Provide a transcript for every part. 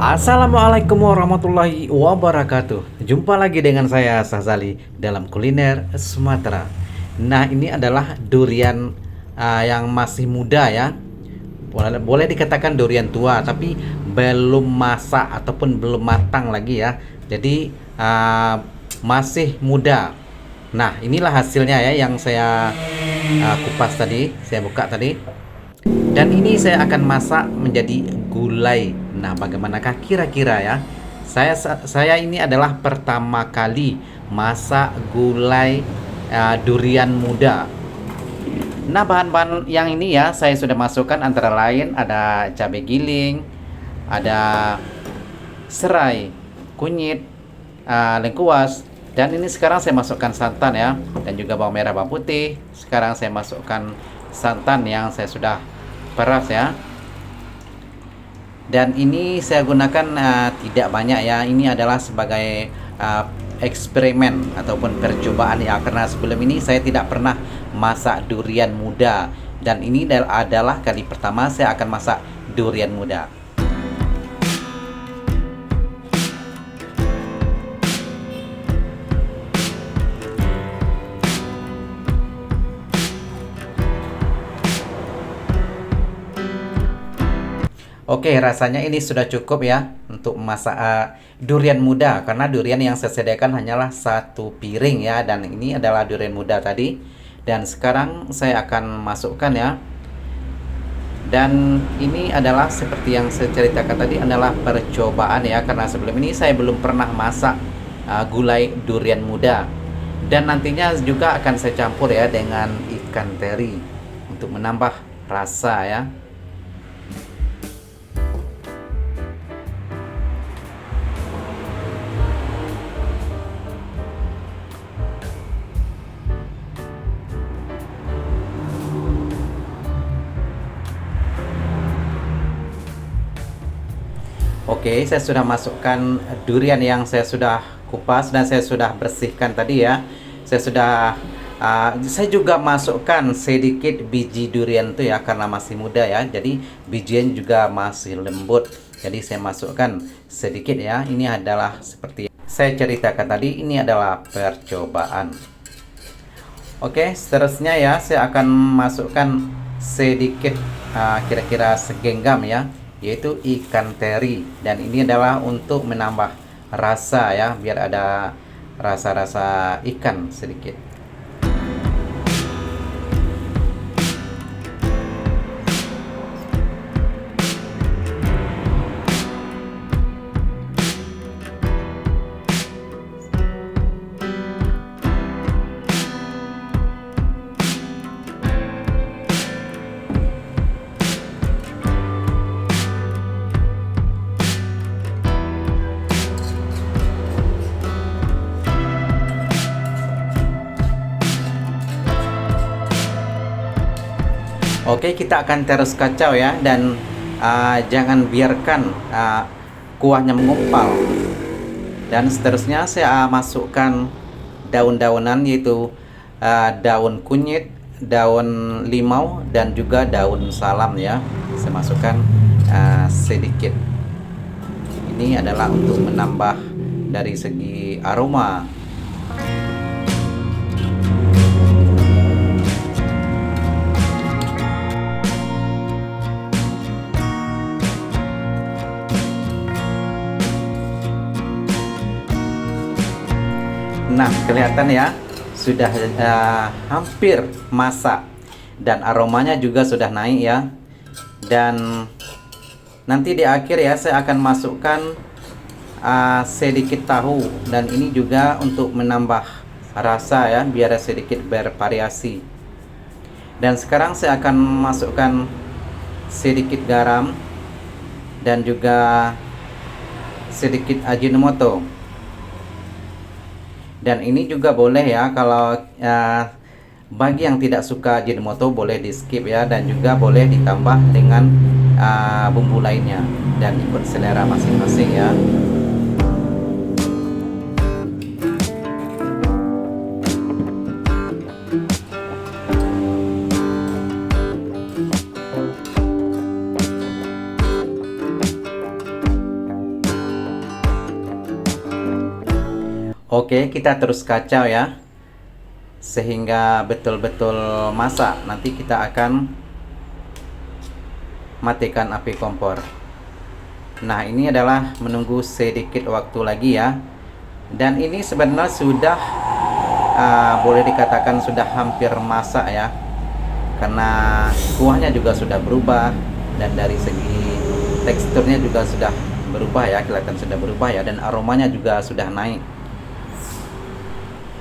Assalamualaikum warahmatullahi wabarakatuh. Jumpa lagi dengan saya Sazali dalam kuliner Sumatera. Nah, ini adalah durian yang masih muda ya. Boleh dikatakan durian tua, tapi belum masak ataupun belum matang lagi ya. Jadi masih muda. Nah, inilah hasilnya ya yang saya kupas tadi, saya buka tadi. Dan ini saya akan masak menjadi gulai. Nah, bagaimanakah kira-kira ya? Saya ini adalah pertama kali masak gulai durian muda. Nah, bahan-bahan yang ini ya saya sudah masukkan antara lain ada cabai giling, ada serai, kunyit, lengkuas, dan ini sekarang saya masukkan santan ya, dan juga bawang merah, bawang putih. Sekarang saya masukkan santan yang saya sudah peras ya. Dan ini saya gunakan tidak banyak ya. Ini adalah sebagai eksperimen ataupun percobaan ya, karena sebelum ini saya tidak pernah masak durian muda, dan ini adalah kali pertama saya akan masak durian muda. Oke, rasanya ini sudah cukup ya untuk memasak durian muda, karena durian yang saya sediakan hanyalah satu piring ya, dan ini adalah durian muda tadi. Dan sekarang saya akan masukkan ya. Dan ini adalah seperti yang saya ceritakan tadi, adalah percobaan ya, karena sebelum ini saya belum pernah masak gulai durian muda. Dan nantinya juga akan saya campur ya dengan ikan teri untuk menambah rasa ya. Oke, saya sudah masukkan durian yang saya sudah kupas dan saya sudah bersihkan tadi ya. Saya juga masukkan sedikit biji durian itu ya, karena masih muda ya. Jadi bijinya juga masih lembut. Jadi saya masukkan sedikit ya. Ini adalah seperti saya ceritakan tadi, ini adalah percobaan. Oke, seterusnya ya saya akan masukkan sedikit kira-kira segenggam ya, yaitu ikan teri, dan ini adalah untuk menambah rasa ya, biar ada rasa-rasa ikan sedikit. Oke, kita akan terus kacau ya, dan jangan biarkan kuahnya mengumpal. Dan seterusnya saya masukkan daun-daunan, yaitu daun kunyit, daun limau, dan juga daun salam ya. Saya masukkan sedikit. Ini adalah untuk menambah dari segi aroma. Nah, kelihatan ya, sudah hampir masak, dan aromanya juga sudah naik ya. Dan nanti di akhir ya saya akan masukkan sedikit tahu, dan ini juga untuk menambah rasa ya, biar sedikit bervariasi. Dan sekarang saya akan masukkan sedikit garam dan juga sedikit Ajinomoto. Dan ini juga boleh ya, kalau bagi yang tidak suka Ajinomoto boleh di skip ya, dan juga boleh ditambah dengan bumbu lainnya, dan ikut selera masing-masing ya. Oke, kita terus kacau ya, sehingga betul-betul masak. Nanti kita akan matikan api kompor. Nah, ini adalah menunggu sedikit waktu lagi ya. Dan ini sebenarnya sudah boleh dikatakan sudah hampir masak ya, karena kuahnya juga sudah berubah, dan dari segi teksturnya juga sudah berubah ya, kelihatan sudah berubah ya, dan aromanya juga sudah naik.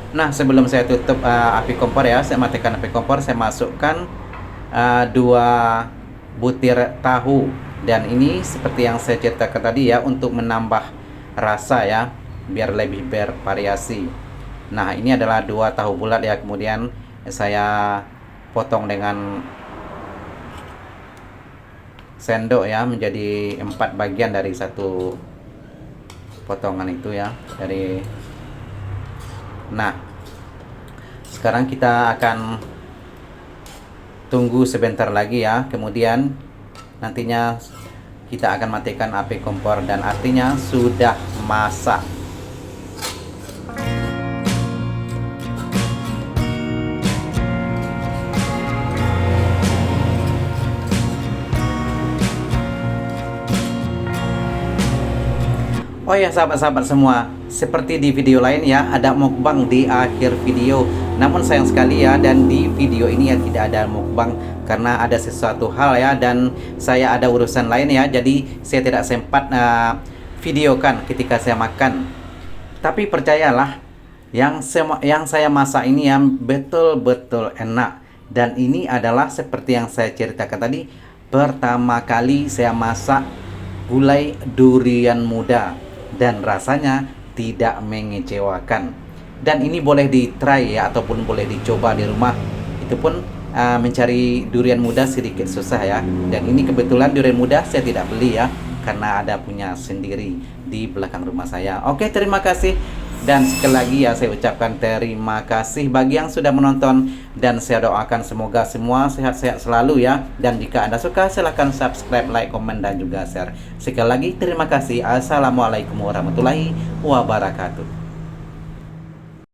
Nah, sebelum saya tutup api kompor ya, saya matikan api kompor, saya masukkan 2 butir tahu. Dan ini seperti yang saya ceritakan tadi ya, untuk menambah rasa ya, biar lebih bervariasi. Nah, ini adalah 2 tahu bulat ya, kemudian saya potong dengan sendok ya, menjadi 4 bagian dari satu potongan itu ya, Nah, sekarang kita akan tunggu sebentar lagi ya, kemudian nantinya kita akan matikan api kompor, dan artinya sudah masak. Oh ya, sahabat-sahabat semua, seperti di video lain ya, ada mukbang di akhir video. Namun sayang sekali ya, dan di video ini ya tidak ada mukbang karena ada sesuatu hal ya, dan saya ada urusan lain ya, jadi saya tidak sempat videokan ketika saya makan. Tapi percayalah, yang saya masak ini yang betul-betul enak. Dan ini adalah seperti yang saya ceritakan tadi, pertama kali saya masak gulai durian muda, dan rasanya tidak mengecewakan. Dan ini boleh di try ya, ataupun boleh dicoba di rumah. Itu pun mencari durian muda sedikit susah ya, dan ini kebetulan durian muda saya tidak beli ya, karena ada punya sendiri di belakang rumah saya. Oke, terima kasih. Dan sekali lagi ya, saya ucapkan terima kasih bagi yang sudah menonton, dan saya doakan semoga semua sehat-sehat selalu ya. Dan jika Anda suka, silahkan subscribe, like, komen, dan juga share. Sekali lagi terima kasih. Assalamualaikum warahmatullahi wabarakatuh.